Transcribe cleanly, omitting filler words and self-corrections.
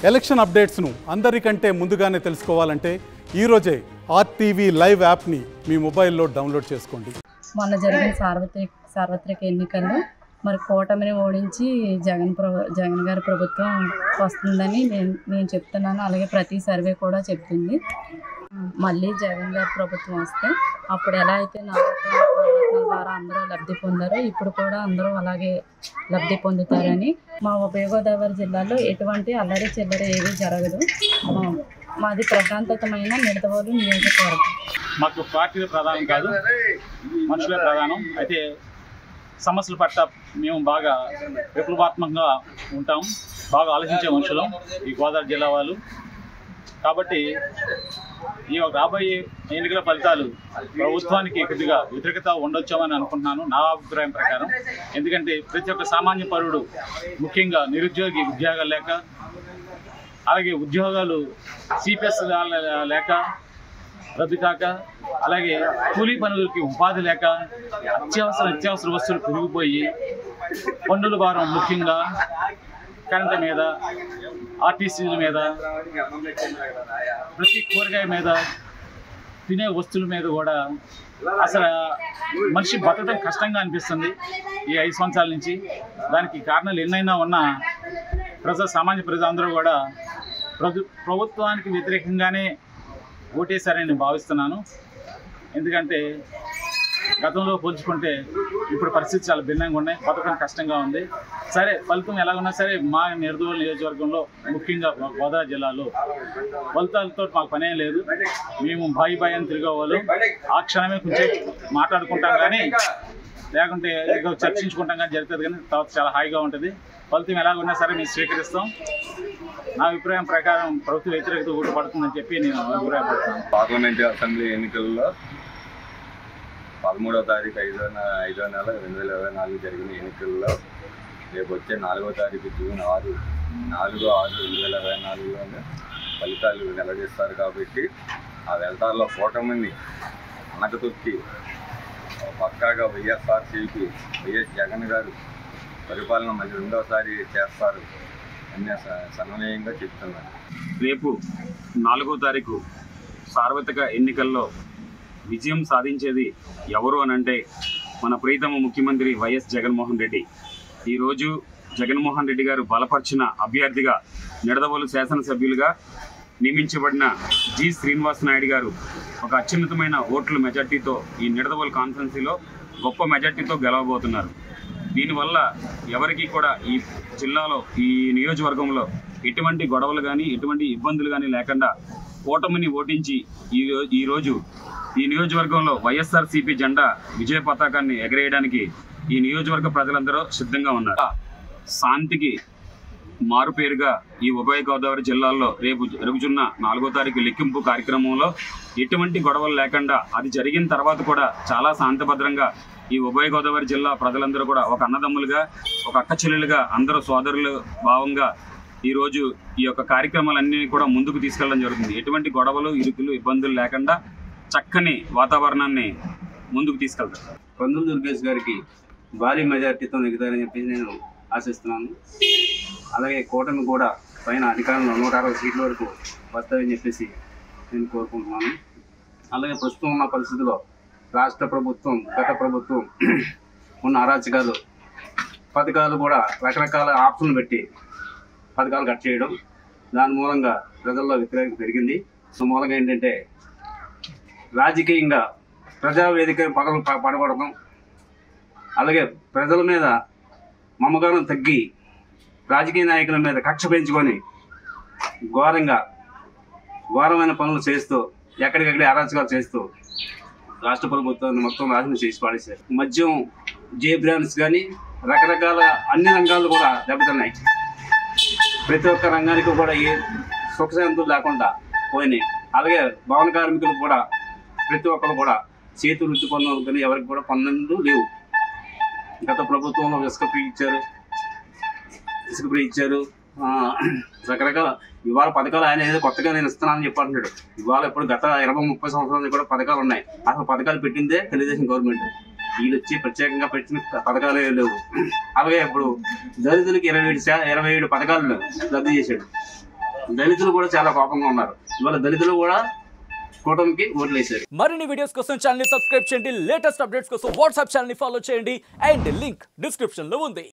Election అప్డేట్స్ను అందరికంటే ముందుగానే తెలుసుకోవాలంటే ఈరోజే ఆర్టీవీ లైవ్ యాప్ని మీ మొబైల్లో డౌన్లోడ్ చేసుకోండి. మొన్న జరిగిన సార్వత్రిక ఎన్నికల్లో మరి కూటమిని ఓడించి జగన్ గారి ప్రభుత్వం వస్తుందని నేను చెప్తున్నాను. అలాగే ప్రతి సర్వే కూడా చెప్తుంది మళ్ళీ జగన్ గారి ప్రభుత్వం వస్తే అప్పుడు ఎలా అయితే నవరత్నాల ద్వారా అందరూ లబ్ధి పొందారో ఇప్పుడు కూడా అందరూ అలాగే లబ్ధి పొందుతారని. మా ఉభయ గోదావరి జిల్లాలో ఎటువంటి అల్లరి చిల్లర ఏమీ జరగదు. మాది ప్రశాంతతమైన నిడదవోలు నియోజకవర్గం. మాకు పార్టీలు ప్రధానం కాదు, మనుషులే ప్రధానం. అయితే సమస్యల పట్ల మేము బాగా విప్లవాత్మకంగా ఉంటాం, బాగా ఆలోచించే మనుషులం ఈ గోదావరి జిల్లా వాళ్ళు. కాబట్టి ఈ రాబోయే ఎన్నికల ఫలితాలు ప్రభుత్వానికి కొద్దిగా వ్యతిరేకత ఉండొచ్చామని అనుకుంటున్నాను నా అభిప్రాయం ప్రకారం. ఎందుకంటే ప్రతి ఒక్క సామాన్య పౌరుడు, ముఖ్యంగా నిరుద్యోగి ఉద్యోగాలు లేక, అలాగే ఉద్యోగాలు సిపిఎస్ లేక రద్దు కాక, అలాగే కూలీ పనులకి ఉపాధి లేక, నిత్యావసర వస్తువులు పెరిగిపోయి పన్నుల భారం ముఖ్యంగా కరెంటు మీద, ఆర్టీసీల మీద, ప్రతి కూరగాయ మీద, తినే వస్తువుల మీద కూడా అసలు మనిషి బతకడం కష్టంగా అనిపిస్తుంది ఈ 5 సంవత్సరాల నుంచి. దానికి కారణాలు ఎన్నైనా ఉన్నా సామాన్య ప్రజలందరూ కూడా ప్రభుత్వానికి వ్యతిరేకంగానే ఓటేశారని నేను భావిస్తున్నాను. ఎందుకంటే గతంలో పోల్చుకుంటే ఇప్పుడు పరిస్థితి చాలా భిన్నంగా ఉన్నాయి, బతకడం కష్టంగా ఉంది. సరే, ఫలితం ఎలా ఉన్నా సరే మా నిడదవోలు నియోజకవర్గంలో, ముఖ్యంగా గోదావరి జిల్లాలో ఫలితాలతో మాకు పనేం లేదు. మేము బాయి అని తిరిగేవాళ్ళు ఆ క్షణమే కొంచెం మాట్లాడుకుంటాం కానీ, లేకుంటే చర్చించుకుంటాం కానీ జరుగుతుంది. కానీ తర్వాత చాలా హాయిగా ఉంటుంది. ఫలితం ఎలా ఉన్నా సరే మేము స్వీకరిస్తాం. నా అభిప్రాయం ప్రకారం ప్రభుత్వ వ్యతిరేకత ఓటు పడుతుందని చెప్పి నేను అభిప్రాయపడతాను. పార్లమెంటు అసెంబ్లీ ఎన్నికల్లో 13వ తారీఖు 5వ నెల 2024 జరిగిన ఎన్నికల్లో రేపు వచ్చే 4వ తారీఖు జూన్ 4/6/2024 ఫలితాలు వెల్లడిస్తారు. కాబట్టి ఆ వెళ్తాల్లో కూటమిని అనకతొక్కి పక్కాగా వైఎస్ఆర్సీపీ వైఎస్ జగన్ గారు పరిపాలన మళ్ళీ రెండవసారి చేస్తారు అనే సమన్వయంగా చెప్తున్నారు. రేపు 4వ తారీఖు సార్వత్రిక ఎన్నికల్లో విజయం సాధించేది ఎవరు అనంటే మన ప్రీతమ ముఖ్యమంత్రి వైఎస్ జగన్మోహన్ రెడ్డి. ఈరోజు జగన్మోహన్ రెడ్డి గారు బలపరిచిన అభ్యర్థిగా నిడదవోలు శాసనసభ్యులుగా నియమించబడిన జి శ్రీనివాస్ నాయుడు గారు ఒక అత్యున్నతమైన ఓట్ల మెజార్టీతో ఈ నిడదవోలు కాన్స్టిట్యున్సీలో గొప్ప మెజార్టీతో గెలవబోతున్నారు. దీనివల్ల ఎవరికి కూడా ఈ జిల్లాలో, ఈ నియోజకవర్గంలో ఎటువంటి గొడవలు కానీ, ఎటువంటి ఇబ్బందులు కానీ లేకుండా కూటమిని ఓటించి ఈరోజు ఈ నియోజకవర్గంలో వైఎస్ఆర్సీపీ జెండా విజయ పతాకాన్ని ఎగరేయడానికి ఈ నియోజకవర్గ ప్రజలందరూ సిద్ధంగా ఉన్నారు. శాంతికి మారుపేరుగా ఈ ఉభయ గోదావరి జిల్లాల్లో రేపు జరుగుతున్న 4వ తారీఖు లెక్కింపు కార్యక్రమంలో ఎటువంటి గొడవలు లేకుండా, అది జరిగిన తర్వాత కూడా చాలా శాంతిభద్రంగా ఈ ఉభయ గోదావరి జిల్లా ప్రజలందరూ కూడా ఒక అన్నదమ్ములుగా, ఒక అక్క చెల్లెలుగా, అందరూ సోదరులు భావంగా ఈరోజు ఈ యొక్క కార్యక్రమాలన్నీ కూడా ముందుకు తీసుకెళ్ళడం జరుగుతుంది. ఎటువంటి గొడవలు, ఇరుకులు, ఇబ్బందులు లేకుండా చక్కని వాతావరణాన్ని ముందుకు తీసుకెళ్తారు. కందుల దుర్గేష్ గారికి భారీ మెజార్టీతో నెగ్గుతారని చెప్పేసి నేను ఆశిస్తున్నాను. అలాగే కూటమి కూడా పైన అధికారంలో 160 సీట్ల వరకు వస్తాయని చెప్పేసి నేను కోరుకుంటున్నాను. అలాగే ప్రస్తుతం ఉన్న పరిస్థితుల్లో రాష్ట్ర ప్రభుత్వం, గత ప్రభుత్వం ఉన్న అరాచకాలు, పథకాలు కూడా రకరకాల ఆప్షన్లు పెట్టి పథకాలు కట్ చేయడం, దాని మూలంగా ప్రజల్లో వ్యతిరేకత పెరిగింది. సో మూలంగా ఏంటంటే రాజకీయంగా ప్రజావేదిక పడగొడడం, అలాగే ప్రజల మీద మమకారం తగ్గి రాజకీయ నాయకుల మీద కక్ష పెంచుకొని ఘోరమైన పనులు చేస్తూ, ఎక్కడికక్కడే అరాచకాలు చేస్తూ రాష్ట్ర ప్రభుత్వాన్ని మొత్తం నాశనం చేసి పాడేశారు. మద్యం, జే బ్రాండ్స్ కానీ రకరకాల అన్ని రంగాలు కూడా దెబ్బతిన్నాయి. ప్రతి ఒక్క రంగానికి కూడా ఏ సుఖశాంతులు లేకుండా పోయినాయి. అలాగే భవన కార్మికులకు కూడా ప్రతి ఒక్కరు కూడా చేతి వృత్తి పనులు కానీ ఎవరికి కూడా పనులు లేవు. గత ప్రభుత్వంలో ఇసుక ఫ్రీ ఇచ్చారు, రకరకాల ఇవాళ పథకాలు ఆయన ఏదో కొత్తగా నేను ఇస్తున్నానని చెప్పి అంటున్నాడు. ఇవాళ ఇప్పుడు గత 20-30 సంవత్సరాలు కూడా పథకాలు ఉన్నాయి. అసలు పథకాలు పెట్టిందే తెలుగుదేశం గవర్నమెంట్. వీళ్ళు వచ్చి ప్రత్యేకంగా పెట్టిన పథకాలు లేవు. అలాగే ఇప్పుడు దళితులకి 27 పథకాలను రద్దు చేశాడు. దళితులు కూడా చాలా కోపంగా ఉన్నారు. ఇవాళ దళితులు కూడా కూటమికి ఓట్లు వేశారు. మరిన్ని వీడియోస్ కోసం ఛానల్ ని సబ్స్క్రైబ్ చేయండి, లేటెస్ట్ అప్డేట్స్ కోసం వాట్సాప్ ఛానల్ ని ఫాలో చేయండి అండ్ లింక్ డిస్క్రిప్షన్ లో ఉంది.